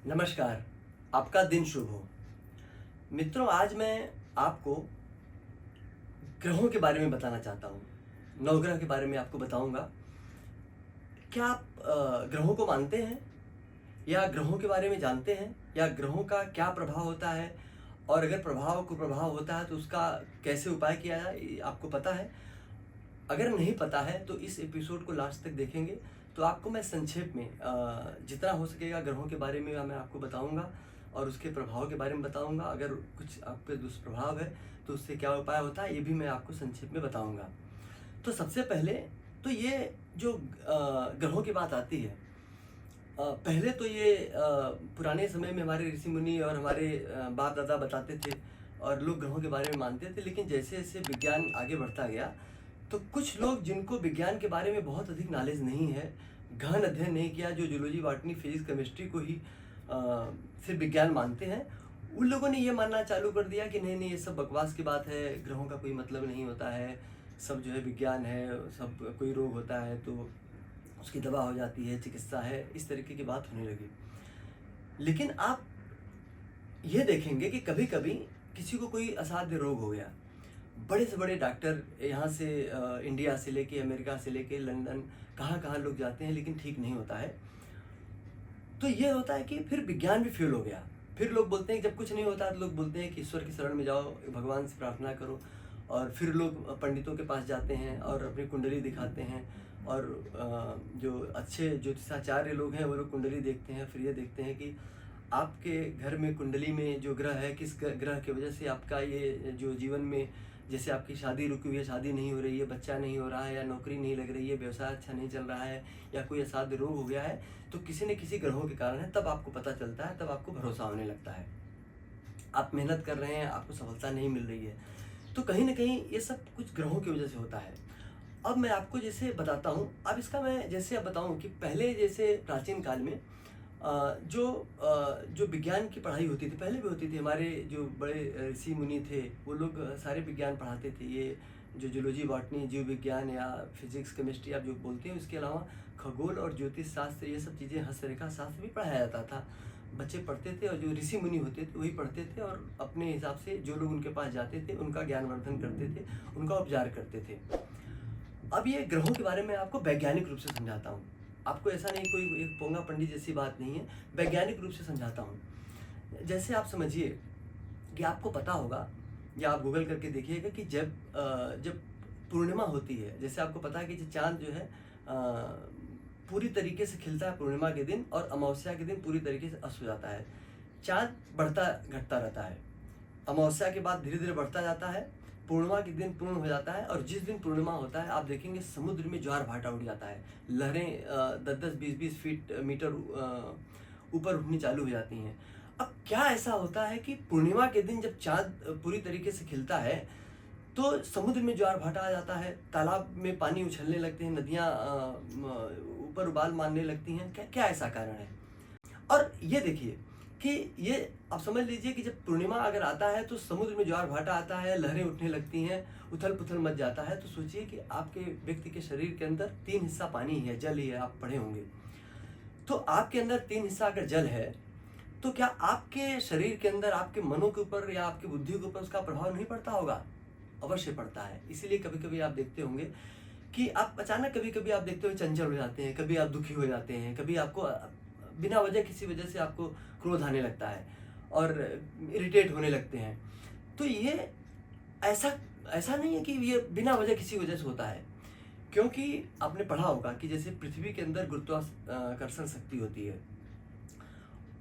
नमस्कार। आपका दिन शुभ हो। मित्रों, आज मैं आपको ग्रहों के बारे में बताना चाहता हूँ। नवग्रह के बारे में आपको बताऊँगा। क्या आप ग्रहों को मानते हैं? या ग्रहों के बारे में जानते हैं? या ग्रहों का क्या प्रभाव होता है? और अगर प्रभाव होता है तो उसका कैसे उपाय किया जाए, ये आपको पता है? अगर नहीं पता है तो इस एपिसोड को लास्ट तक देखेंगे तो आपको मैं संक्षेप में जितना हो सकेगा ग्रहों के बारे में मैं आपको बताऊंगा और उसके प्रभाव के बारे में बताऊंगा। अगर कुछ आप पे दुष्प्रभाव है तो उससे क्या उपाय होता है ये भी मैं आपको संक्षेप में बताऊंगा। तो सबसे पहले तो ये जो ग्रहों की बात आती है, पहले तो ये पुराने समय में हमारे ऋषि मुनि और हमारे बाप दादा बताते थे और लोग ग्रहों के बारे में मानते थे। लेकिन जैसे जैसे विज्ञान आगे बढ़ता गया तो कुछ लोग जिनको विज्ञान के बारे में बहुत अधिक नॉलेज नहीं है, गहन अध्ययन नहीं किया, जो जूलॉजी बॉटनी फिजिक्स केमिस्ट्री को ही सिर्फ विज्ञान मानते हैं, उन लोगों ने ये मानना चालू कर दिया कि नहीं नहीं, ये सब बकवास की बात है, ग्रहों का कोई मतलब नहीं होता है, सब जो है विज्ञान है, सब कोई रोग होता है तो उसकी दवा हो जाती है, चिकित्सा है, इस तरीके की बात होने लगी। लेकिन आप ये देखेंगे कि कभी कभी किसी को कोई असाध्य रोग हो गया, बड़े से बड़े डॉक्टर यहाँ से इंडिया से लेके अमेरिका से लेके लंदन कहाँ कहाँ लोग जाते हैं लेकिन ठीक नहीं होता है। तो ये होता है कि फिर विज्ञान भी फेल हो गया। फिर लोग बोलते हैं कि जब कुछ नहीं होता तो लोग बोलते हैं कि ईश्वर की शरण में जाओ, भगवान से प्रार्थना करो। और फिर लोग पंडितों के पास जाते हैं और अपनी कुंडली दिखाते हैं। और जो अच्छे ज्योतिषाचार्य लोग हैं वो लोग कुंडली देखते हैं, फिर ये देखते हैं कि आपके घर में कुंडली में जो ग्रह है, किस ग्रह की वजह से आपका ये जो जीवन में, जैसे आपकी शादी रुकी हुई है, शादी नहीं हो रही है, बच्चा नहीं हो रहा है, या नौकरी नहीं लग रही है, व्यवसाय अच्छा नहीं चल रहा है, या कोई असाध्य रोग हो गया है, तो किसी न किसी ग्रहों के कारण है। तब आपको पता चलता है, तब आपको भरोसा होने लगता है। आप मेहनत कर रहे हैं, आपको सफलता नहीं मिल रही है, तो कहीं ना कहीं ये सब कुछ ग्रहों की वजह से होता है। अब मैं आपको जैसे बताता हूँ, अब इसका मैं जैसे अब बताऊँ कि पहले जैसे प्राचीन काल में जो विज्ञान की पढ़ाई होती थी, पहले भी होती थी, हमारे जो बड़े ऋषि मुनि थे वो लोग सारे विज्ञान पढ़ाते थे। ये जो जूलॉजी बॉटनी, जीव विज्ञान या फिजिक्स केमिस्ट्री आप जो बोलते हैं, उसके अलावा खगोल और ज्योतिष शास्त्र, ये सब चीज़ें, हस्तरेखा शास्त्र भी पढ़ाया जाता था। बच्चे पढ़ते थे और जो ऋषि मुनि होते थे वही पढ़ते थे और अपने हिसाब से जो लोग उनके पास जाते थे उनका ज्ञानवर्धन करते थे, उनका उपचार करते थे। अब ये ग्रहों के बारे में आपको वैज्ञानिक रूप से समझाता हूँ। आपको ऐसा नहीं, कोई एक पोंगा पंडित जैसी बात नहीं है, वैज्ञानिक रूप से समझाता हूँ। जैसे आप समझिए कि आपको पता होगा या आप गूगल करके देखिएगा कि जब पूर्णिमा होती है, जैसे आपको पता है कि चाँद जो है पूरी तरीके से खिलता है पूर्णिमा के दिन, और अमावस्या के दिन पूरी तरीके से अस्त हो जाता है। चाँद बढ़ता घटता रहता है, अमावस्या के बाद धीरे धीरे बढ़ता जाता है, पूर्णिमा के दिन पूर्ण हो जाता है, और जिस दिन पूर्णिमा होता है आप देखेंगे समुद्र में ज्वार भाटा उठ जाता है, लहरें 10-10, 20-20 फीट मीटर ऊपर उठनी चालू हो जाती हैं। अब क्या ऐसा होता है कि पूर्णिमा के दिन जब चाँद पूरी तरीके से खिलता है तो समुद्र में ज्वार भाटा आ जाता है, तालाब में पानी उछलने लगते हैं, नदियाँ ऊपर उबाल मारने लगती हैं। क्या क्या ऐसा कारण है? और ये देखिए कि ये आप समझ लीजिए कि जब पूर्णिमा अगर आता है तो समुद्र में ज्वार भाटा आता है, लहरें उठने लगती हैं, उथल पुथल मच जाता है। तो सोचिए कि आपके व्यक्ति के शरीर के अंदर 3 हिस्सा पानी ही है, जल ही है, आप पढ़े होंगे। तो आपके अंदर 3 हिस्सा अगर जल है तो क्या आपके शरीर के अंदर, आपके मनो के ऊपर या आपकी बुद्धि के ऊपर उसका प्रभाव नहीं पड़ता होगा? अवश्य पड़ता है। इसीलिए कभी कभी आप देखते होंगे कि आप अचानक, कभी कभी आप देखते हो चंचल हो जाते हैं, कभी आप दुखी हो जाते हैं, कभी आपको बिना वजह किसी वजह से आपको क्रोध आने लगता है और इरिटेट होने लगते हैं। तो ये ऐसा ऐसा नहीं है कि ये बिना वजह किसी वजह से होता है, क्योंकि आपने पढ़ा होगा कि जैसे पृथ्वी के अंदर गुरुत्वाकर्षण शक्ति होती है,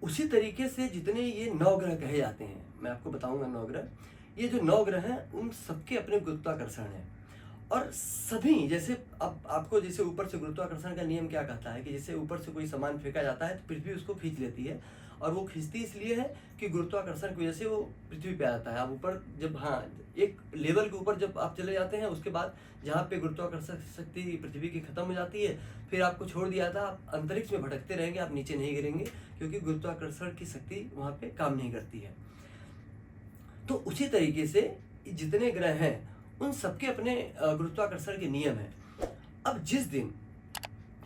उसी तरीके से जितने ये 9 ग्रह कहे जाते हैं, मैं आपको बताऊंगा 9 ग्रह, ये जो 9 ग्रह हैं उन सबके अपने गुरुत्वाकर्षण है। और सभी, जैसे अब आपको जैसे ऊपर से गुरुत्वाकर्षण का नियम क्या कहता है कि जैसे ऊपर से कोई सामान फेंका जाता है तो पृथ्वी उसको खींच लेती है, और वो खींचती इसलिए है कि गुरुत्वाकर्षण की वजह से वो पृथ्वी पे आता है। आप ऊपर जब, हाँ, एक लेवल के ऊपर जब आप चले जाते हैं, उसके बाद जहाँ पे गुरुत्वाकर्षण शक्ति पृथ्वी की खत्म हो जाती है, फिर आपको छोड़ दिया था, आप अंतरिक्ष में भटकते रहेंगे, आप नीचे नहीं गिरेंगे, क्योंकि गुरुत्वाकर्षण की शक्ति वहाँ पे काम नहीं करती है। तो उसी तरीके से जितने ग्रह हैं उन सबके अपने गुरुत्वाकर्षण के नियम हैं। अब जिस दिन,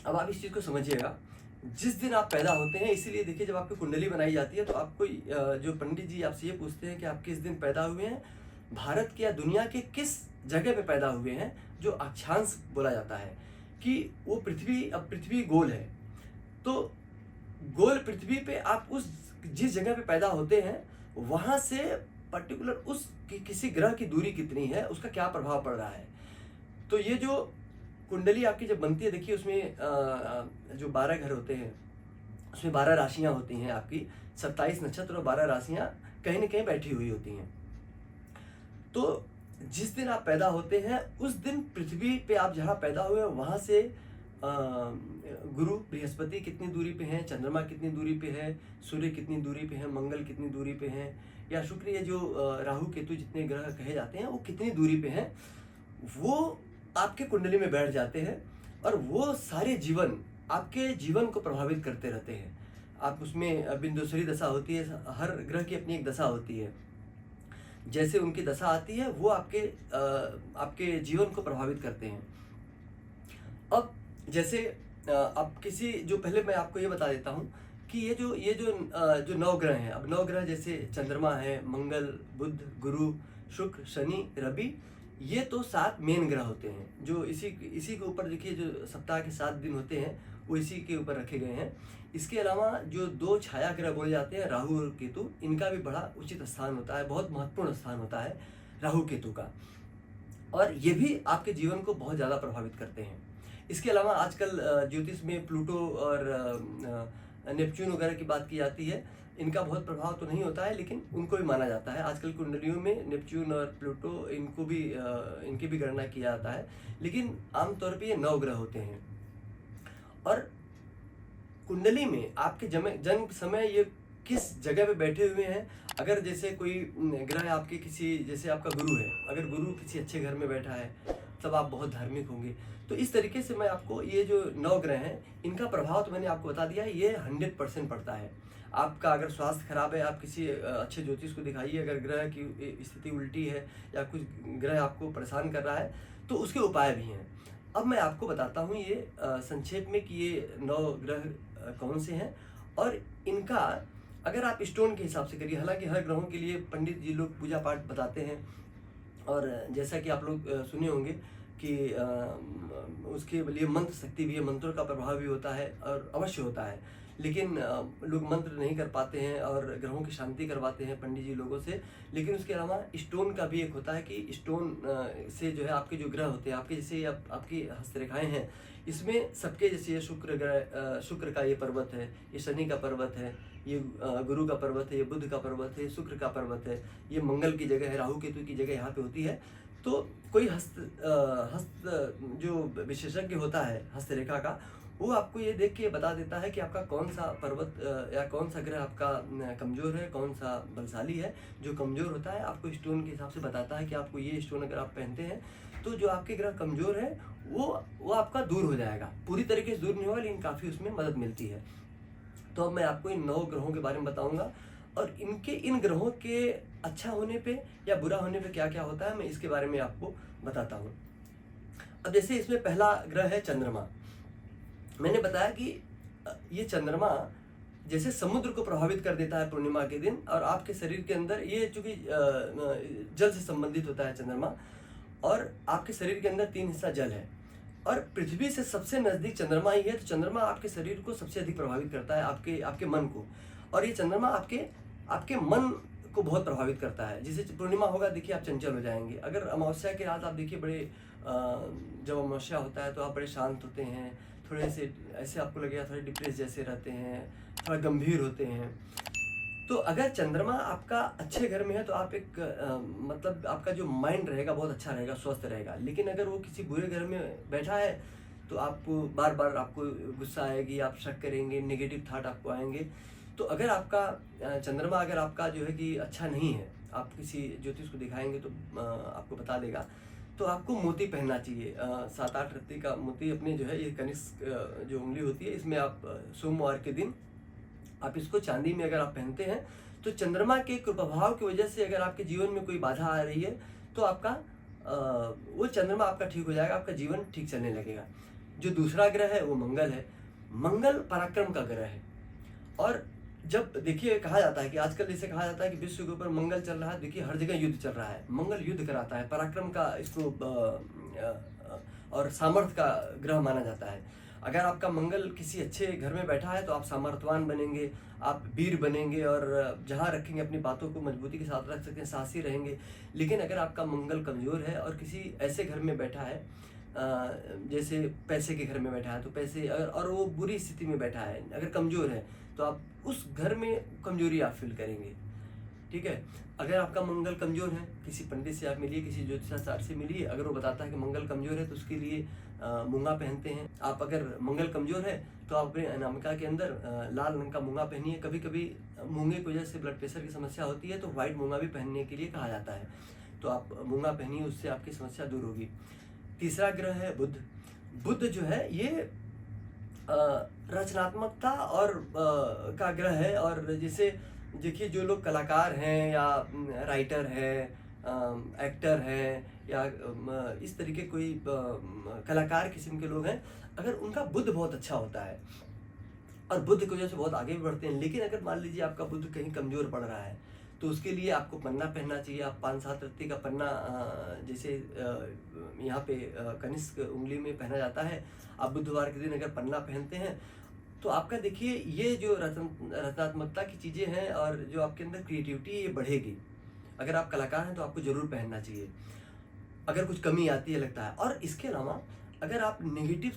अब आप इस चीज़ को समझिएगा जिस दिन आप पैदा होते हैं, इसीलिए देखिए जब आपकी कुंडली बनाई जाती है तो आपको जो पंडित जी आपसे ये पूछते हैं कि आप किस दिन पैदा हुए हैं, भारत के या दुनिया के किस जगह पे पैदा हुए हैं, जो अक्षांश बोला जाता है कि वो पृथ्वी, अब पृथ्वी गोल है तो गोल पृथ्वी पे आप उस जिस जगह पे पैदा होते हैं वहाँ से पर्टिकुलर उस किसी ग्रह की दूरी कितनी है, उसका क्या प्रभाव पड़ रहा है। तो ये जो कुंडली आपकी जब बनती है, देखिए उसमें जो 12 घर होते हैं उसमें 12 राशियां होती हैं आपकी, 27 नक्षत्र और 12 राशियां कहीं ना कहीं बैठी हुई होती हैं। तो जिस दिन आप पैदा होते हैं उस दिन पृथ्वी पे आप जहाँ पैदा हुए वहाँ से गुरु बृहस्पति कितनी दूरी पे हैं, चंद्रमा कितनी दूरी पे है, सूर्य कितनी दूरी पे है, मंगल कितनी दूरी पे हैं, या शुक्र, ये जो राहु केतु जितने ग्रह कहे जाते हैं वो कितनी दूरी पे हैं, वो आपके कुंडली में बैठ जाते हैं और वो सारे जीवन आपके जीवन को प्रभावित करते रहते हैं। आप उसमें बिंदुसरी दशा होती है, हर ग्रह की अपनी एक दशा होती है, जैसे उनकी दशा आती है वो आपके जीवन को प्रभावित करते हैं। अब जैसे अब किसी जो पहले मैं आपको ये बता देता हूँ कि जो 9 ग्रह हैं, अब 9 ग्रह जैसे चंद्रमा है, मंगल, बुध, गुरु, शुक्र, शनि, रवि, ये तो 7 मेन ग्रह होते हैं जो इसी के ऊपर देखिए जो सप्ताह के 7 दिन होते हैं वो इसी के ऊपर रखे गए हैं। इसके अलावा जो 2 छाया ग्रह बोले जाते हैं, राहु और केतु, इनका भी बड़ा उचित स्थान होता है, बहुत महत्वपूर्ण स्थान होता है राहु केतु का, और ये भी आपके जीवन को बहुत ज़्यादा प्रभावित करते हैं। इसके अलावा आजकल ज्योतिष में प्लूटो और नेपच्यून वगैरह की बात की जाती है, इनका बहुत प्रभाव तो नहीं होता है लेकिन उनको भी माना जाता है। आजकल कुंडलियों में नेपच्यून और प्लूटो इनकी भी गणना किया जाता है, लेकिन आमतौर पे ये 9 ग्रह होते हैं। और कुंडली में आपके जन्म समय ये किस जगह पे बैठे हुए हैं, अगर जैसे कोई ग्रह आपके किसी, जैसे आपका गुरु है, अगर गुरु किसी अच्छे घर में बैठा है तब आप बहुत धार्मिक होंगे। तो इस तरीके से मैं आपको ये जो 9 ग्रह हैं इनका प्रभाव तो मैंने आपको बता दिया है, ये 100% पड़ता है। आपका अगर स्वास्थ्य खराब है, आप किसी अच्छे ज्योतिष को दिखाइए, अगर ग्रह की स्थिति उल्टी है या कुछ ग्रह आपको परेशान कर रहा है तो उसके उपाय भी हैं। अब मैं आपको बताता हूँ ये संक्षेप में कि ये 9 ग्रह कौन से हैं और इनका अगर आप स्टोन के हिसाब से करिए, हालांकि हर ग्रहों के लिए पंडित जी लोग पूजा पाठ बताते हैं, और जैसा कि आप लोग सुने होंगे कि उसके लिए मंत्र शक्ति भी है, मंत्रों का प्रभाव भी होता है और अवश्य होता है, लेकिन लोग मंत्र नहीं कर पाते हैं और ग्रहों की शांति करवाते हैं पंडित जी लोगों से। लेकिन उसके अलावा स्टोन का भी एक होता है कि स्टोन से जो है आपके जो ग्रह होते हैं, आपके जैसे आपकी हस्तरेखाएं हैं, इसमें सबके जैसे ये शुक्र का ये पर्वत है, ये शनि का पर्वत है, ये गुरु का पर्वत है, ये बुध का पर्वत है, शुक्र का पर्वत है, ये मंगल की जगह है, राहु केतु की जगह यहाँ पे होती है। तो कोई हस्त जो विशेषज्ञ होता है हस्तरेखा का, वो आपको ये देख के बता देता है कि आपका कौन सा पर्वत या कौन सा ग्रह आपका कमज़ोर है, कौन सा बलशाली है। जो कमज़ोर होता है आपको स्टोन के हिसाब से बताता है कि आपको ये स्टोन अगर आप पहनते हैं तो जो आपके ग्रह कमज़ोर है वो आपका दूर हो जाएगा। पूरी तरीके से दूर नहीं होगा लेकिन काफ़ी उसमें मदद मिलती है। तो अब मैं आपको इन 9 ग्रहों के बारे में बताऊंगा और इन ग्रहों के अच्छा होने पे या बुरा होने पे क्या क्या होता है, मैं इसके बारे में आपको बताता हूँ। अब जैसे इसमें पहला ग्रह है चंद्रमा। मैंने बताया कि ये चंद्रमा जैसे समुद्र को प्रभावित कर देता है पूर्णिमा के दिन, और आपके शरीर के अंदर ये चूंकि जल से संबंधित होता है चंद्रमा, और आपके शरीर के अंदर 3 हिस्सा जल है और पृथ्वी से सबसे नज़दीक चंद्रमा ही है। तो चंद्रमा आपके शरीर को सबसे अधिक प्रभावित करता है, आपके मन को, और ये चंद्रमा आपके मन को बहुत प्रभावित करता है। जिसे पूर्णिमा होगा देखिए आप चंचल हो जाएंगे। अगर अमावस्या की रात आप देखिए बड़े जब अमावस्या होता है तो आप बड़े शांत होते हैं, थोड़े से ऐसे आपको लगेगा थोड़े डिप्रेस जैसे रहते हैं, थोड़ा गंभीर होते हैं। तो अगर चंद्रमा आपका अच्छे घर में है तो आप एक मतलब आपका जो माइंड रहेगा बहुत अच्छा रहेगा, स्वस्थ रहेगा। लेकिन अगर वो किसी बुरे घर में बैठा है तो आपको बार बार आपको गुस्सा आएगी, आप शक करेंगे, नेगेटिव थाट आपको आएंगे। तो अगर आपका चंद्रमा अगर आपका जो है कि अच्छा नहीं है, आप किसी ज्योतिष को दिखाएंगे तो आपको बता देगा। तो आपको मोती पहनना चाहिए, 7-8 रत्ती का मोती अपने जो है, ये कनिष्क जो उंगली होती है इसमें आप सोमवार के दिन आप इसको चांदी में अगर आप पहनते हैं तो चंद्रमा के प्रभाव की वजह से अगर आपके जीवन में कोई बाधा आ रही है तो आपका वो चंद्रमा आपका ठीक हो जाएगा, आपका जीवन ठीक चलने लगेगा। जो दूसरा ग्रह है वो मंगल है। मंगल पराक्रम का ग्रह है। और जब देखिए कहा जाता है कि आजकल जैसे कहा जाता है कि विश्व के ऊपर मंगल चल रहा है, देखिए हर जगह युद्ध चल रहा है, मंगल युद्ध कराता है, पराक्रम का इसको और सामर्थ्य का ग्रह माना जाता है। अगर आपका मंगल किसी अच्छे घर में बैठा है तो आप सामर्थ्यवान बनेंगे, आप वीर बनेंगे और जहाँ रखेंगे अपनी बातों को मजबूती के साथ रख सकते हैं, साहसी रहेंगे। लेकिन अगर आपका मंगल कमज़ोर है और किसी ऐसे घर में बैठा है जैसे पैसे के घर में बैठा है, तो पैसे अगर और वो बुरी स्थिति में बैठा है, अगर कमज़ोर है, तो आप उस घर में कमजोरी आप फील करेंगे। ठीक है, अगर आपका मंगल कमजोर है, किसी पंडित से आप मिलिए, किसी ज्योतिषाचार्य से मिलिए, अगर वो बताता है कि मंगल कमजोर है तो उसके लिए मूंगा पहनते हैं। आप अगर मंगल कमजोर है तो आप अपने अनामिका के अंदर लाल रंग का मूंगा पहनिए। कभी कभी मूंगे की वजह से ब्लड प्रेशर की समस्या होती है तो व्हाइट मूंगा भी पहनने के लिए कहा जाता है, तो आप मूंगा पहनिए, उससे आपकी समस्या दूर होगी। तीसरा ग्रह है बुध। बुध जो है ये रचनात्मकता और का ग्रह है। और जैसे देखिए जो लोग कलाकार हैं या राइटर है, एक्टर हैं या इस तरीके कोई कलाकार किस्म के लोग हैं, अगर उनका बुध बहुत अच्छा होता है और बुध की वजह से बहुत आगे भी बढ़ते हैं। लेकिन अगर मान लीजिए आपका बुध कहीं कमज़ोर पड़ रहा है तो उसके लिए आपको पन्ना पहनना चाहिए। आप 5-7 रत्ती का पन्ना जैसे यहाँ पे कनिष्क उंगली में पहना जाता है, आप बुधवार के दिन अगर पन्ना पहनते हैं तो आपका देखिए ये जो रचनात्मकता की चीज़ें हैं और जो आपके अंदर क्रिएटिविटी ये बढ़ेगी। अगर आप कलाकार हैं तो आपको ज़रूर पहनना चाहिए, अगर कुछ कमी आती है लगता है। और इसके अलावा अगर आप नेगेटिव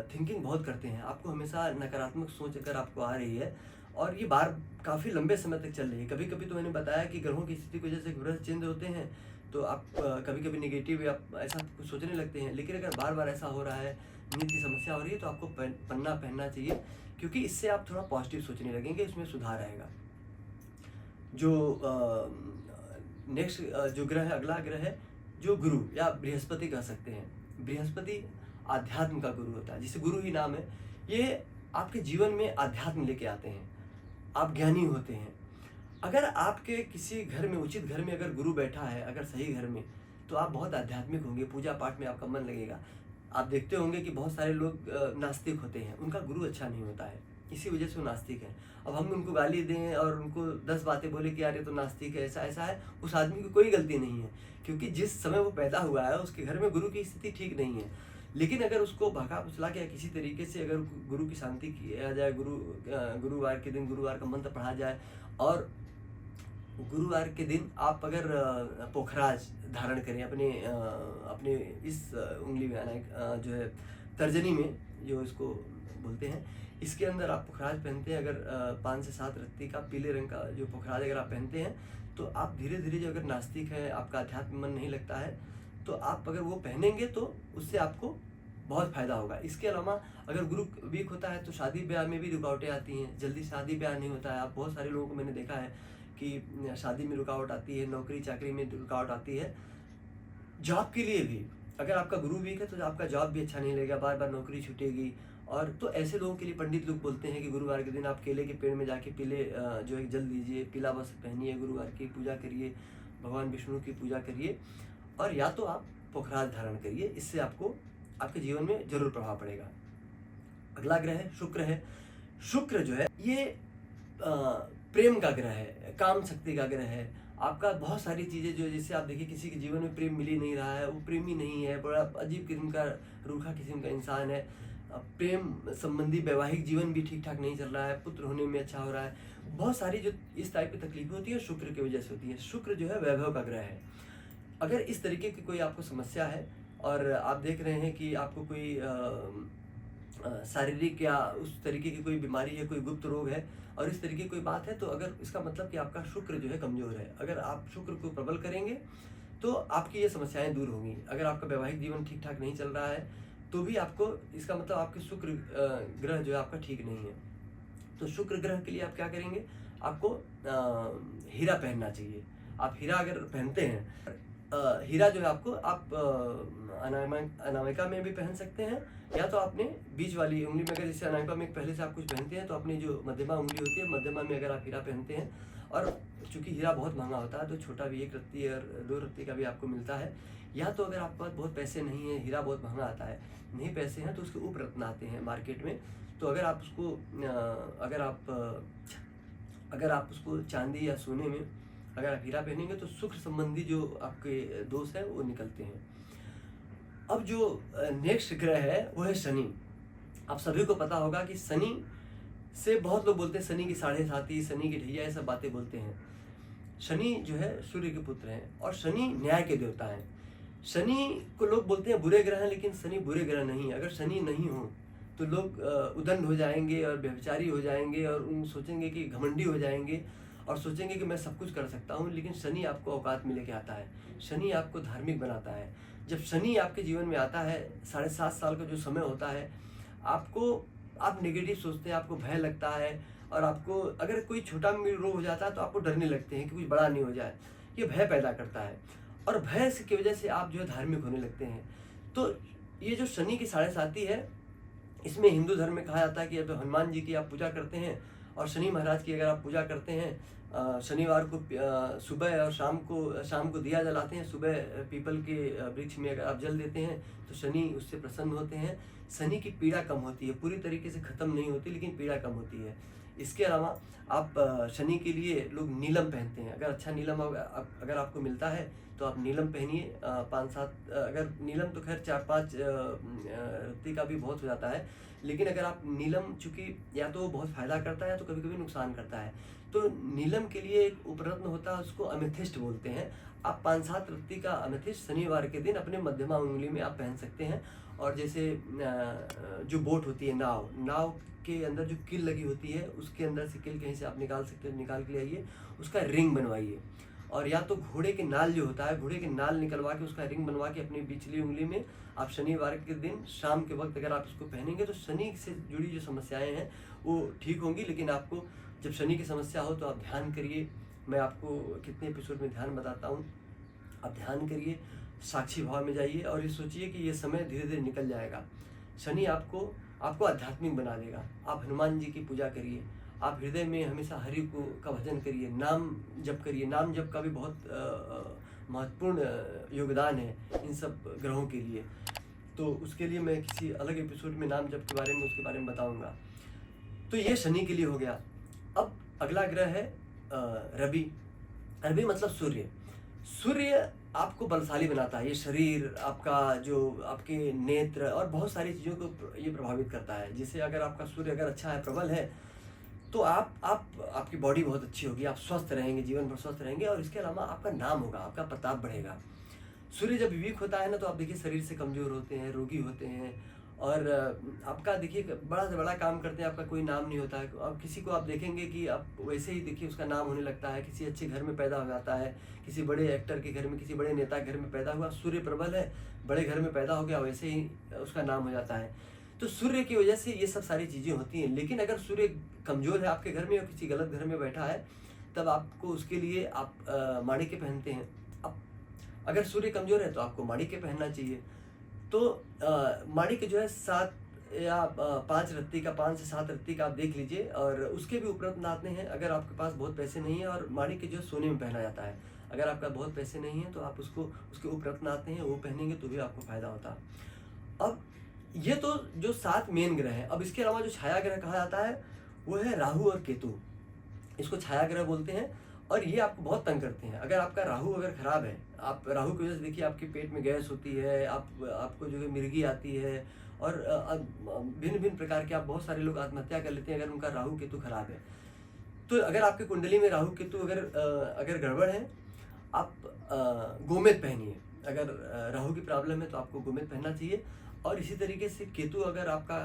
थिंकिंग बहुत करते हैं, आपको हमेशा नकारात्मक सोच अगर आपको आ रही है और ये बार काफ़ी लंबे समय तक चल रही है, कभी कभी तो मैंने बताया कि ग्रहों की स्थिति की वजह से ग्रह चेंज होते हैं तो आप कभी कभी नेगेटिव या ऐसा कुछ सोचने लगते हैं। लेकिन अगर बार बार ऐसा हो रहा है, नींद की समस्या हो रही है, तो आपको पन्ना पहनना चाहिए, क्योंकि इससे आप थोड़ा पॉजिटिव सोचने लगेंगे, इसमें सुधार आएगा। जो नेक्स्ट जो ग्रह है, अगला ग्रह है जो गुरु या बृहस्पति कह सकते हैं। बृहस्पति आध्यात्म का गुरु होता है, जिसे गुरु ही नाम है। ये आपके जीवन में आध्यात्म लेके आते हैं, आप ज्ञानी होते हैं। अगर आपके किसी घर में, उचित घर में अगर गुरु बैठा है, अगर सही घर में, तो आप बहुत आध्यात्मिक होंगे, पूजा पाठ में आपका मन लगेगा। आप देखते होंगे कि बहुत सारे लोग नास्तिक होते हैं, उनका गुरु अच्छा नहीं होता है, इसी वजह से वो नास्तिक है। अब हम उनको गाली दें और उनको 10 बातें बोले कि यार ये तो नास्तिक है, ऐसा ऐसा है, उस आदमी की कोई गलती नहीं है, क्योंकि जिस समय वो पैदा हुआ है उसके घर में गुरु की स्थिति ठीक नहीं है। लेकिन अगर उसको भगा फुसला के किसी तरीके से अगर गुरु की शांति किया जाए, गुरुवार के दिन गुरुवार का मंत्र पढ़ा जाए, और गुरुवार के दिन आप अगर पोखराज धारण करें अपने इस उंगली में, जो है तर्जनी में जो इसको बोलते हैं, इसके अंदर आप पोखराज पहनते हैं। अगर 5 से 7 रत्ती का पीले रंग का जो पोखराज अगर आप पहनते हैं तो आप धीरे धीरे, जो अगर नास्तिक है, आपका अध्यात्म मन नहीं लगता है, तो आप अगर वो पहनेंगे तो उससे आपको बहुत फायदा होगा। इसके अलावा अगर गुरु वीक होता है तो शादी ब्याह में भी रुकावटें आती हैं, जल्दी शादी ब्याह नहीं होता है। आप बहुत सारे लोगों को मैंने देखा है कि शादी में रुकावट आती है, नौकरी चाकरी में रुकावट आती है, जॉब के लिए भी अगर आपका गुरु वीक है तो आपका जॉब भी अच्छा नहीं लगेगा, बार बार नौकरी छूटेगी। और तो ऐसे लोगों के लिए पंडित लोग बोलते हैं कि गुरुवार के दिन आप केले के पेड़ में जाके पीले जो है जल दीजिए, पीला वस्त्र पहनिए, गुरुवार की पूजा करिए, भगवान विष्णु की पूजा करिए, और या तो आप पोखराज धारण करिए, इससे आपको आपके जीवन में जरूर प्रभाव पड़ेगा। अगला ग्रह है शुक्र है। शुक्र जो है ये प्रेम का ग्रह है, काम शक्ति का ग्रह है। आपका बहुत सारी चीज़ें जो, जैसे आप देखिए किसी के जीवन में प्रेम मिल ही नहीं रहा है, वो प्रेमी नहीं है, बड़ा अजीब किस्म का, रूखा किस्म का इंसान है, प्रेम संबंधी वैवाहिक जीवन भी ठीक ठाक नहीं चल रहा है, पुत्र होने में अच्छा हो रहा है, बहुत सारी जो इस टाइप की तकलीफें होती है शुक्र की वजह से होती है। शुक्र जो है वैभव का ग्रह है। अगर इस तरीके की कोई आपको समस्या है और आप देख रहे हैं कि आपको कोई शारीरिक या उस तरीके की कोई बीमारी है, कोई गुप्त रोग है और इस तरीके की कोई बात है, तो अगर इसका मतलब कि आपका शुक्र जो है कमज़ोर है। अगर आप शुक्र को प्रबल करेंगे तो आपकी ये समस्याएं दूर होंगी। अगर आपका वैवाहिक जीवन ठीक ठाक नहीं चल रहा है तो भी आपको, इसका मतलब आपके शुक्र ग्रह जो है आपका ठीक नहीं है। तो शुक्र ग्रह के लिए आप क्या करेंगे, आपको हीरा पहनना चाहिए। आप हीरा अगर पहनते हैं, हीरा जो है आपको आप अनामिका में भी पहन सकते हैं, या तो आपने बीच वाली उंगली में, अगर जैसे अनामिका में पहले से आप कुछ पहनते हैं तो अपनी जो मध्यमा उंगली होती है, मध्यमा में अगर आप हीरा पहनते हैं, और चूंकि हीरा बहुत महंगा होता है तो छोटा भी 1 रत्ती और 2 रत्ती का भी आपको मिलता है। या तो अगर आपके पास बहुत पैसे नहीं है, हीरा बहुत महंगा आता है, नहीं पैसे हैं, तो उसके उप रत्न आते हैं मार्केट में, तो अगर आप उसको चांदी या सोने में अगर आप हीरा पहनेंगे तो सुख संबंधी जो आपके दोष हैं वो निकलते हैं। अब जो नेक्स्ट ग्रह है वो है शनि। आप सभी को पता होगा कि शनि से बहुत लोग बोलते हैं शनि की साढ़े साथी, शनि की ढैया, ये सब बातें बोलते हैं। शनि जो है सूर्य के पुत्र हैं और शनि न्याय के देवता हैं। शनि को लोग बोलते हैं बुरे ग्रह हैं, लेकिन शनि बुरे ग्रह नहीं है। अगर शनि नहीं हो तो लोग उदंड हो जाएंगे और व्यभिचारी हो जाएंगे और उन सोचेंगे कि घमंडी हो जाएंगे और सोचेंगे कि मैं सब कुछ कर सकता हूँ। लेकिन शनि आपको औकात में लेके आता है, शनि आपको धार्मिक बनाता है। जब शनि आपके जीवन में आता है, 7.5 साल का जो समय होता है, आप नेगेटिव सोचते हैं, आपको भय लगता है और आपको अगर कोई छोटा रोग हो जाता है तो आपको डरने लगते हैं कि कुछ बड़ा नहीं हो जाए। ये भय पैदा करता है और भय की वजह से आप जो है धार्मिक होने लगते हैं। तो ये जो शनि की साढ़े साथी है, इसमें हिंदू धर्म में कहा जाता है कि अब हनुमान जी की आप पूजा करते हैं और शनि महाराज की अगर आप पूजा करते हैं, शनिवार को सुबह और शाम को दिया जलाते हैं, सुबह पीपल के वृक्ष में अगर आप जल देते हैं तो शनि उससे प्रसन्न होते हैं। शनि की पीड़ा कम होती है, पूरी तरीके से ख़त्म नहीं होती लेकिन पीड़ा कम होती है। इसके अलावा आप शनि के लिए लोग नीलम पहनते हैं। अगर अच्छा नीलम अगर आपको मिलता है तो आप नीलम पहनिए। 5-7 अगर नीलम तो खैर 4-5 रत्ती का भी बहुत हो जाता है, लेकिन अगर आप नीलम, चूँकि या तो बहुत फ़ायदा करता है तो कभी कभी नुकसान करता है, तो नीलम के लिए एक उपरत्न होता है, उसको अमेथिस्ट बोलते हैं। आप 5-7 रत्ती का अमेथिस्ट शनिवार के दिन अपने मध्यमा उंगली में आप पहन सकते हैं। और जैसे जो बोट होती है, नाव के अंदर जो कील लगी होती है, उसके अंदर से कील कहीं से आप निकाल सकते हैं, निकाल के ले आइए, उसका रिंग बनवाइए। और या तो घोड़े के नाल जो होता है, घोड़े के नाल निकलवा के उसका रिंग बनवा के अपनी बिचली उंगली में आप शनिवार के दिन शाम के वक्त अगर आप इसको पहनेंगे तो शनि से जुड़ी जो समस्याएं हैं वो ठीक होंगी। लेकिन आपको जब शनि की समस्या हो तो आप ध्यान करिए। मैं आपको कितने एपिसोड में ध्यान बताता हूँ, आप ध्यान करिए, साक्षी भाव में जाइए और ये सोचिए कि ये समय धीरे धीरे निकल जाएगा। शनि आपको आध्यात्मिक बना देगा। आप हनुमान जी की पूजा करिए, आप हृदय में हमेशा हरि का भजन करिए, नाम जप करिए। नाम जप का भी बहुत महत्वपूर्ण योगदान है इन सब ग्रहों के लिए। तो उसके लिए मैं किसी अलग एपिसोड में नाम जप के बारे में उसके बारे में बताऊंगा। तो ये शनि के लिए हो गया। अब अगला ग्रह है रवि। रवि मतलब सूर्य आपको बलशाली बनाता है। ये शरीर आपका, जो आपके नेत्र और बहुत सारी चीज़ों को ये प्रभावित करता है। जैसे अगर आपका सूर्य अगर अच्छा है, प्रबल है, तो आपकी बॉडी बहुत अच्छी होगी, आप स्वस्थ रहेंगे, जीवन भर स्वस्थ रहेंगे। और इसके अलावा आपका नाम होगा, आपका प्रताप बढ़ेगा। सूर्य जब वीक होता है ना तो आप देखिए शरीर से कमज़ोर होते हैं, रोगी होते हैं और आपका देखिए बड़ा से बड़ा काम करते हैं, आपका कोई नाम नहीं होता है। अब किसी को आप देखेंगे कि आप वैसे ही देखिए उसका नाम होने लगता है, किसी अच्छे घर में पैदा हो जाता है, किसी बड़े एक्टर के घर में, किसी बड़े नेता के घर में पैदा हुआ, सूर्य प्रबल है, बड़े घर में पैदा हो गया, वैसे ही उसका नाम हो जाता है। तो सूर्य की वजह से ये सब सारी चीज़ें होती हैं। लेकिन अगर सूर्य कमज़ोर है आपके घर में और किसी गलत घर में बैठा है, तब आपको उसके लिए आप माणिक्य पहनते हैं। अब अगर सूर्य कमज़ोर है तो आपको माणिक्य पहनना चाहिए। तो माणिक्य जो है 7 या 5 रत्ती का, 5 से 7 रत्ती का आप देख लीजिए। और उसके भी उपरत्न आते हैं अगर आपके पास बहुत पैसे नहीं है। और माणिक्य जो है सोने में पहना जाता है। अगर आपका बहुत पैसे नहीं है तो आप उसके उपरत्न आते हैं, वो पहनेंगे तो भी आपको फ़ायदा होता है। अब ये तो जो 7 मेन ग्रह हैं। अब इसके अलावा जो छाया ग्रह कहा जाता है वो है राहु और केतु। इसको छाया ग्रह बोलते हैं और ये आपको बहुत तंग करते हैं। अगर आपका राहु अगर खराब है, आप राहु की वजह से देखिए आपके पेट में गैस होती है, आपको जो है मिर्गी आती है और भिन्न भिन्न प्रकार के, आप बहुत सारे लोग आत्महत्या कर लेते हैं अगर उनका राहु केतु खराब है। तो अगर आपकी कुंडली में राहु केतु अगर गड़बड़ है, आप गोमेद पहनिए। अगर राहु की प्रॉब्लम है तो आपको गोमेद पहनना चाहिए। और इसी तरीके से केतु अगर आपका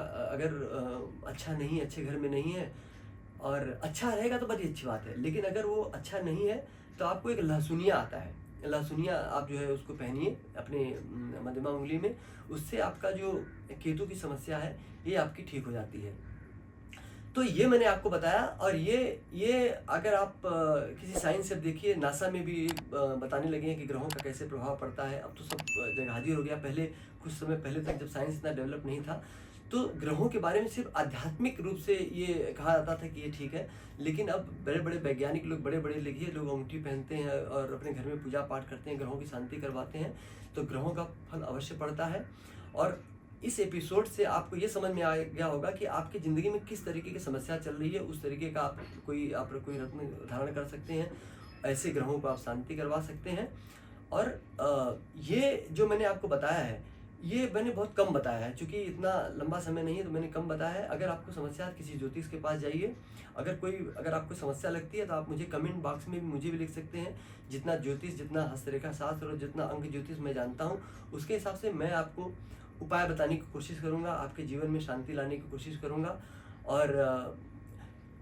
अच्छा नहीं, अच्छे घर में नहीं है और अच्छा रहेगा तो बड़ी अच्छी बात है। लेकिन अगर वो अच्छा नहीं है तो आपको एक लहसुनिया आता है, लहसुनिया आप जो है उसको पहनिए अपने मध्यमा उंगली में। उससे आपका जो केतु की समस्या है ये आपकी ठीक हो जाती है। तो ये मैंने आपको बताया। और ये अगर आप किसी साइंस से देखिए, नासा में भी बताने लगे हैं कि ग्रहों का कैसे प्रभाव पड़ता है। अब तो सब जगह हाजिर हो गया। पहले कुछ समय पहले तक जब साइंस इतना डेवलप नहीं था तो ग्रहों के बारे में सिर्फ आध्यात्मिक रूप से ये कहा जाता था कि ये ठीक है। लेकिन अब बड़े बड़े वैज्ञानिक लोग, बड़े बड़े लिखिए लोग अंगूठी पहनते हैं और अपने घर में पूजा पाठ करते हैं, ग्रहों की शांति करवाते हैं। तो ग्रहों का फल अवश्य पड़ता है। और इस एपिसोड से आपको ये समझ में आ गया होगा कि आपकी ज़िंदगी में किस तरीके की समस्या चल रही है, उस तरीके का आप कोई रत्न धारण कर सकते हैं, ऐसे ग्रहों को आप शांति करवा सकते हैं। और ये जो मैंने आपको बताया है, ये मैंने बहुत कम बताया है, चूँकि इतना लंबा समय नहीं है तो मैंने कम बताया है। अगर आपको समस्या है किसी ज्योतिष के पास जाइए। अगर आपको समस्या लगती है तो आप मुझे कमेंट बॉक्स में मुझे भी लिख सकते हैं। जितना ज्योतिष, जितना हस्तरेखा शास्त्र और जितना अंक ज्योतिष मैं जानता हूँ, उसके हिसाब से मैं आपको उपाय बताने की कोशिश करूँगा, आपके जीवन में शांति लाने की कोशिश करूँगा।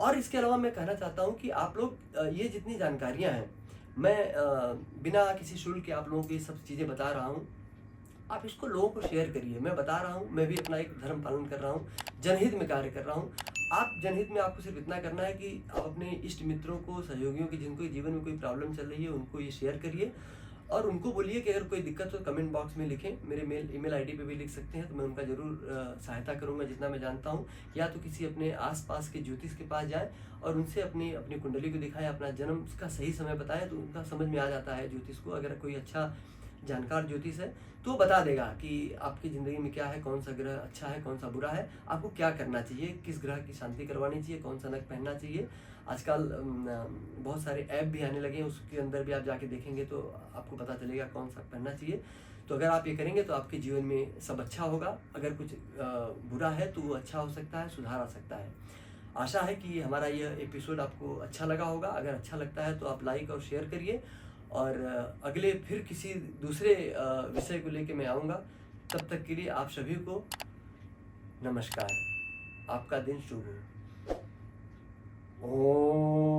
और इसके अलावा मैं कहना चाहता हूँ कि आप लोग ये जितनी जानकारियाँ हैं, मैं बिना किसी शुल्क के आप लोगों को ये सब चीज़ें बता रहा हूँ। आप इसको लोगों को शेयर करिए। मैं बता रहा हूँ, मैं भी अपना एक धर्म पालन कर रहा हूँ, जनहित में कार्य कर रहा हूँ। आप जनहित में आपको सिर्फ इतना करना है कि आप अपने इष्ट मित्रों को, सहयोगियों की, जिनको जीवन में कोई प्रॉब्लम चल रही है, उनको ये शेयर करिए और उनको बोलिए कि अगर कोई दिक्कत हो कमेंट बॉक्स में लिखें। मेरे ईमेल आईडी पे भी लिख सकते हैं, तो मैं उनका ज़रूर सहायता करूँगा जितना मैं जानता हूँ। या तो किसी अपने आसपास के ज्योतिष के पास जाएँ और उनसे अपनी अपनी कुंडली को दिखाएँ, अपना जन्म का सही समय बताएँ, तो उनका समझ में आ जाता है ज्योतिष को। अगर कोई अच्छा जानकार ज्योतिष है तो वो बता देगा कि आपकी ज़िंदगी में क्या है, कौन सा ग्रह अच्छा है, कौन सा बुरा है, आपको क्या करना चाहिए, किस ग्रह की शांति करवानी चाहिए, कौन सा नग पहनना चाहिए। आजकल बहुत सारे ऐप भी आने लगे हैं, उसके अंदर भी आप जाके देखेंगे तो आपको पता चलेगा कौन सा पहनना चाहिए। तो अगर आप ये करेंगे तो आपके जीवन में सब अच्छा होगा। अगर कुछ बुरा है तो वो अच्छा हो सकता है, सुधार आ सकता है। आशा है कि हमारा यह एपिसोड आपको अच्छा लगा होगा। अगर अच्छा लगता है तो आप लाइक और शेयर करिए। और अगले फिर किसी दूसरे विषय को लेके मैं आऊँगा। तब तक के लिए आप सभी को नमस्कार। आपका दिन शुभ हो। ओम।